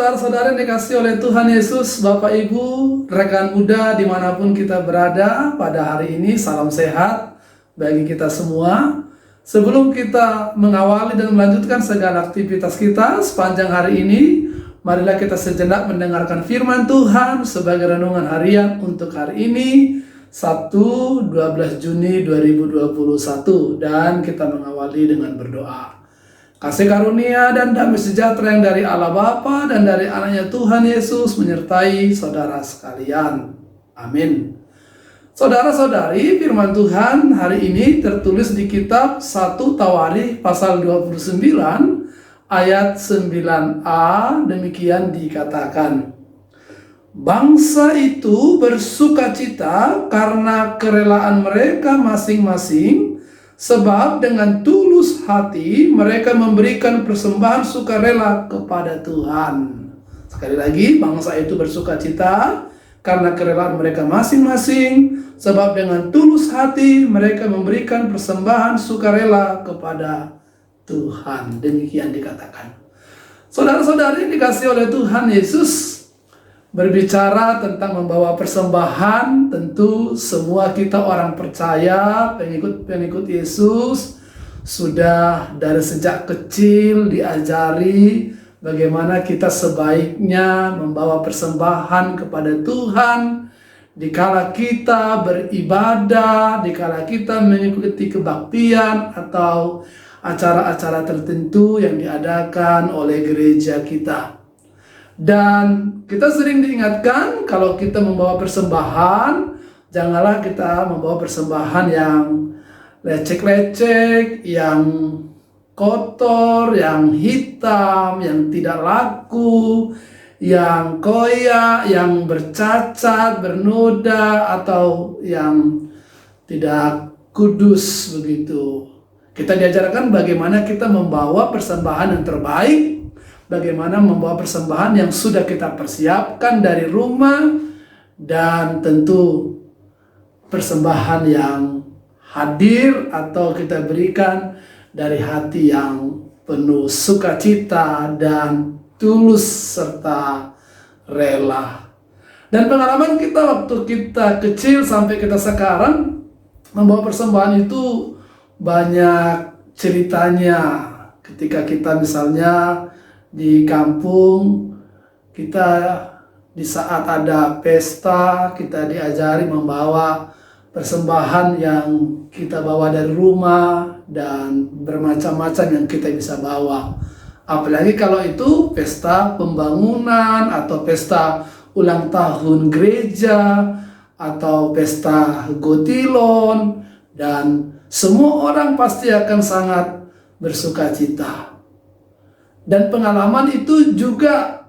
saudara-saudara yang dikasih oleh Tuhan Yesus, Bapak Ibu, rekan muda dimanapun kita berada pada hari ini, salam sehat bagi kita semua. Sebelum kita mengawali dan melanjutkan segala aktivitas kita sepanjang hari ini, marilah kita sejenak mendengarkan firman Tuhan sebagai renungan harian untuk hari ini, Sabtu 12 Juni 2021, dan kita mengawali dengan berdoa. Kasih karunia dan damai sejahtera yang dari Allah Bapa dan dari anaknya Tuhan Yesus menyertai saudara sekalian. Amin. Saudara-saudari, firman Tuhan hari ini tertulis di kitab 1 Tawarikh pasal 29 ayat 9a, demikian dikatakan. Bangsa itu bersukacita karena kerelaan mereka masing-masing, sebab dengan tulus hati mereka memberikan persembahan sukarela kepada Tuhan. Sekali lagi, bangsa itu bersukacita karena kerelaan mereka masing-masing, sebab dengan tulus hati mereka memberikan persembahan sukarela kepada Tuhan. Demikian dikatakan. Saudara-saudari yang dikasih oleh Tuhan Yesus, berbicara tentang membawa persembahan, tentu semua kita orang percaya, pengikut Yesus, sudah dari sejak kecil diajari bagaimana kita sebaiknya membawa persembahan kepada Tuhan dikala kita beribadah, dikala kita mengikuti kebaktian atau acara-acara tertentu yang diadakan oleh gereja kita. Dan kita sering diingatkan kalau kita membawa persembahan, janganlah kita membawa persembahan yang lecek-lecek, yang kotor, yang hitam, yang tidak laku, yang koyak, yang bercacat, bernoda, atau yang tidak kudus begitu. Kita diajarkan bagaimana kita membawa persembahan yang terbaik, bagaimana membawa persembahan yang sudah kita persiapkan dari rumah, dan tentu persembahan yang hadir atau kita berikan dari hati yang penuh sukacita dan tulus serta rela. Dan pengalaman kita waktu kita kecil sampai kita sekarang membawa persembahan itu banyak ceritanya. Ketika kita misalnya di kampung, kita di saat ada pesta, kita diajari membawa persembahan yang kita bawa dari rumah dan bermacam-macam yang kita bisa bawa. Apalagi kalau itu pesta pembangunan atau pesta ulang tahun gereja atau pesta gotilon, dan semua orang pasti akan sangat bersukacita. Dan pengalaman itu juga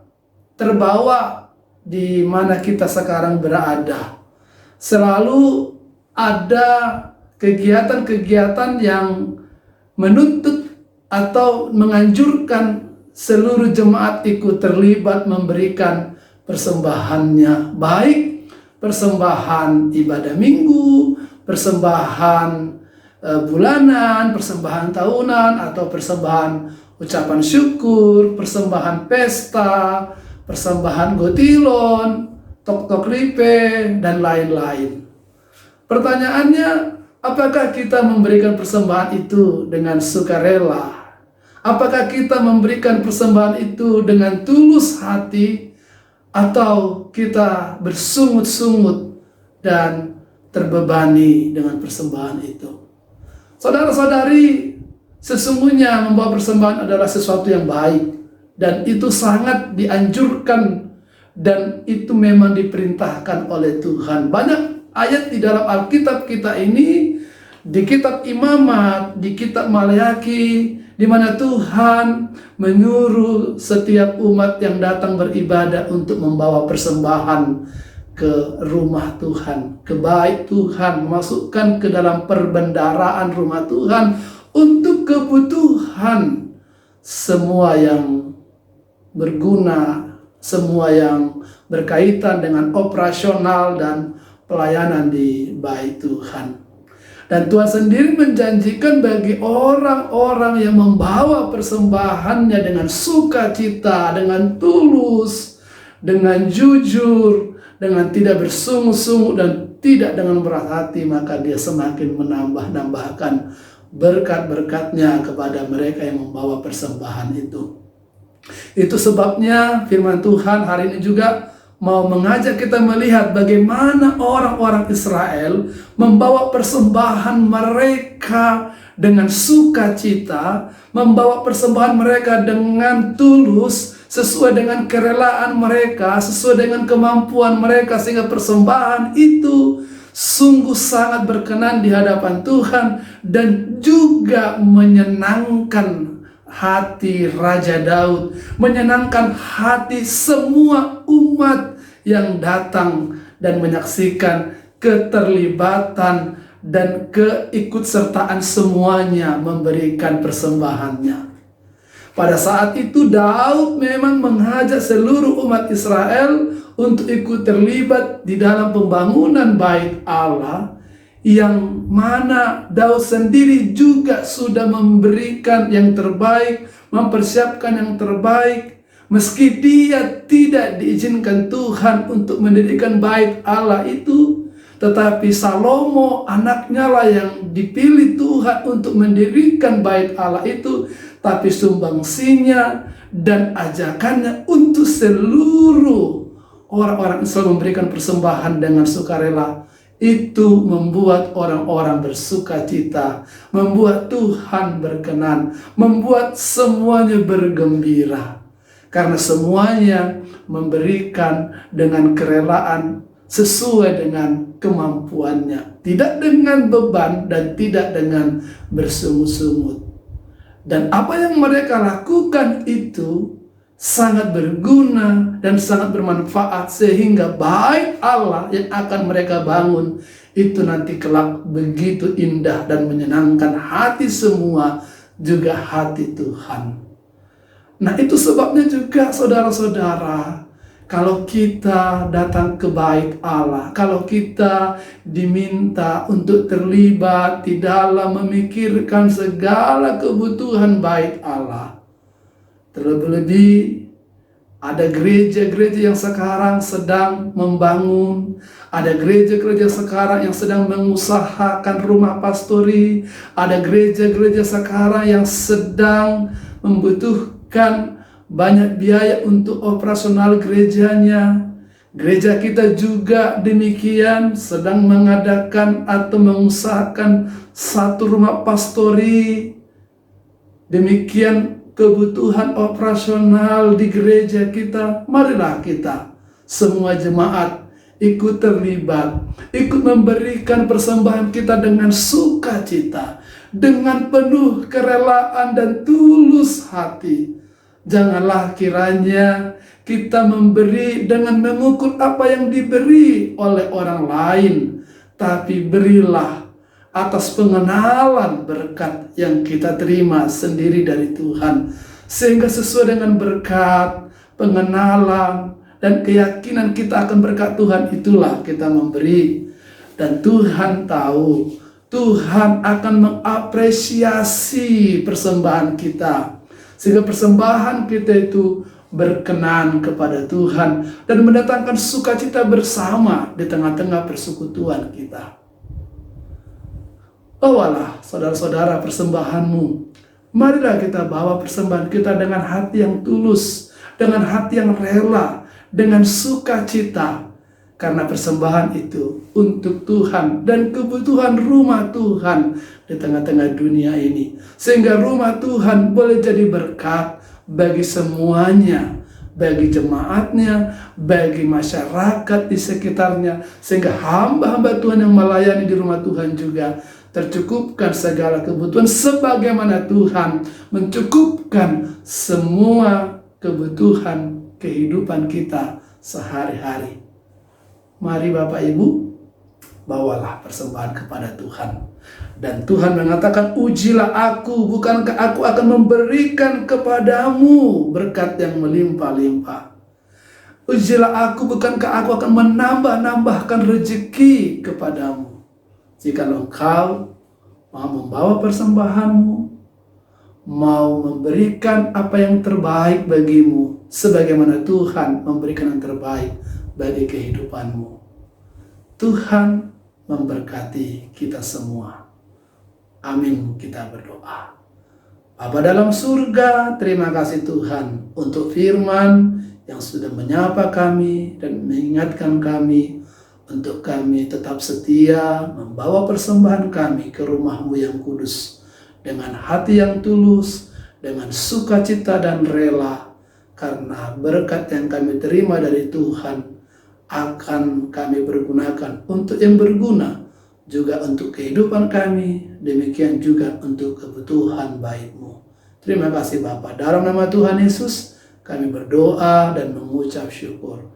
terbawa di mana kita sekarang berada. Selalu ada kegiatan-kegiatan yang menuntut atau menganjurkan seluruh jemaat ikut terlibat memberikan persembahannya. Baik persembahan ibadah minggu, persembahan bulanan, persembahan tahunan, atau persembahan ucapan syukur, persembahan pesta, persembahan gotilon, tok-tok lipe, dan lain-lain. Pertanyaannya, apakah kita memberikan persembahan itu dengan sukarela? Apakah kita memberikan persembahan itu dengan tulus hati, atau kita bersungut-sungut dan terbebani dengan persembahan itu? Saudara-saudari, sesungguhnya membawa persembahan adalah sesuatu yang baik, dan itu sangat dianjurkan, dan itu memang diperintahkan oleh Tuhan. Banyak ayat di dalam Alkitab kita ini, di kitab Imamat, di kitab Maleakhi, di mana Tuhan menyuruh setiap umat yang datang beribadah untuk membawa persembahan ke rumah Tuhan, ke bait Tuhan, memasukkan ke dalam perbendaharaan rumah Tuhan untuk kebutuhan semua yang berguna, semua yang berkaitan dengan operasional dan pelayanan di bait Tuhan. Dan Tuhan sendiri menjanjikan bagi orang-orang yang membawa persembahannya dengan sukacita, dengan tulus, dengan jujur, dengan tidak bersungut-sungut dan tidak dengan berat hati, maka dia semakin menambah-nambahkan berkat-berkatnya kepada mereka yang membawa persembahan itu. Itu sebabnya firman Tuhan hari ini juga mau mengajak kita melihat bagaimana orang-orang Israel membawa persembahan mereka dengan sukacita, membawa persembahan mereka dengan tulus, sesuai dengan kerelaan mereka, sesuai dengan kemampuan mereka, sehingga persembahan itu sungguh sangat berkenan di hadapan Tuhan dan juga menyenangkan hati Raja Daud, menyenangkan hati semua umat yang datang dan menyaksikan keterlibatan dan keikutsertaan semuanya memberikan persembahannya. Pada saat itu Daud memang mengajak seluruh umat Israel untuk ikut terlibat di dalam pembangunan bait Allah, yang mana Daud sendiri juga sudah memberikan yang terbaik, mempersiapkan yang terbaik. Meski dia tidak diizinkan Tuhan untuk mendirikan bait Allah itu, tetapi Salomo anaknya lah yang dipilih Tuhan untuk mendirikan bait Allah itu. Tapi sumbangsinya dan ajakannya untuk seluruh orang-orang Israel memberikan persembahan dengan sukarela, itu membuat orang-orang bersukacita, membuat Tuhan berkenan, membuat semuanya bergembira. Karena semuanya memberikan dengan kerelaan sesuai dengan kemampuannya, tidak dengan beban dan tidak dengan bersungut-sungut. Dan apa yang mereka lakukan itu sangat berguna dan sangat bermanfaat, sehingga bait Allah yang akan mereka bangun itu nanti kelak begitu indah dan menyenangkan hati semua, juga hati Tuhan. Nah, itu sebabnya juga saudara-saudara, kalau kita datang ke bait Allah, kalau kita diminta untuk terlibat di dalam memikirkan segala kebutuhan bait Allah, terlebih-lebih ada gereja-gereja yang sekarang sedang membangun, ada gereja-gereja sekarang yang sedang mengusahakan rumah pastori, ada gereja-gereja sekarang yang sedang membutuhkan banyak biaya untuk operasional gerejanya. Gereja kita juga demikian, sedang mengadakan atau mengusahakan satu rumah pastori. Demikian kebutuhan operasional di gereja kita. Marilah kita semua jemaat ikut terlibat, ikut memberikan persembahan kita dengan sukacita, dengan penuh kerelaan dan tulus hati. Janganlah kiranya kita memberi dengan mengukur apa yang diberi oleh orang lain, tapi berilah atas pengenalan berkat yang kita terima sendiri dari Tuhan, sehingga sesuai dengan berkat, pengenalan, dan keyakinan kita akan berkat Tuhan, itulah kita memberi. Dan Tuhan tahu, Tuhan akan mengapresiasi persembahan kita, sehingga persembahan kita itu berkenan kepada Tuhan dan mendatangkan sukacita bersama di tengah-tengah persekutuan kita. Bawalah saudara-saudara persembahanmu. Marilah kita bawa persembahan kita dengan hati yang tulus, dengan hati yang rela, dengan sukacita. Karena persembahan itu untuk Tuhan dan kebutuhan rumah Tuhan di tengah-tengah dunia ini. Sehingga rumah Tuhan boleh jadi berkat bagi semuanya, bagi jemaatnya, bagi masyarakat di sekitarnya. Sehingga hamba-hamba Tuhan yang melayani di rumah Tuhan juga tercukupkan segala kebutuhan sebagaimana Tuhan mencukupkan semua kebutuhan kehidupan kita sehari-hari. Mari Bapak Ibu, bawalah persembahan kepada Tuhan. Dan Tuhan mengatakan, ujilah aku, bukankah aku akan memberikan kepadamu berkat yang melimpah-limpah. Ujilah aku, bukankah aku akan menambah-nambahkan rezeki kepadamu. Jika engkau mau membawa persembahanmu, mau memberikan apa yang terbaik bagimu, sebagaimana Tuhan memberikan yang terbaik bagi kehidupanmu. Tuhan memberkati kita semua. Amin, kita berdoa. Bapa dalam surga, terima kasih Tuhan untuk firman yang sudah menyapa kami dan mengingatkan kami untuk kami tetap setia membawa persembahan kami ke rumah-Mu yang kudus dengan hati yang tulus, dengan sukacita dan rela, karena berkat yang kami terima dari Tuhan akan kami pergunakan untuk yang berguna, juga untuk kehidupan kami, demikian juga untuk kebutuhan baik-Mu. Terima kasih Bapa. Dalam nama Tuhan Yesus kami berdoa dan mengucap syukur.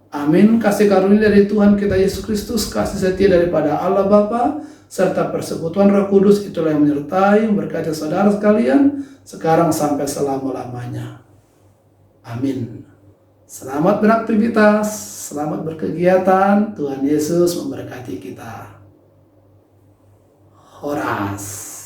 Amin. Kasih karunia dari Tuhan kita Yesus Kristus, kasih setia daripada Allah Bapa, serta persekutuan Roh Kudus itulah yang menyertai, memberkati saudara sekalian, sekarang sampai selama-lamanya. Amin. Selamat beraktivitas, selamat berkegiatan. Tuhan Yesus memberkati kita. Horas.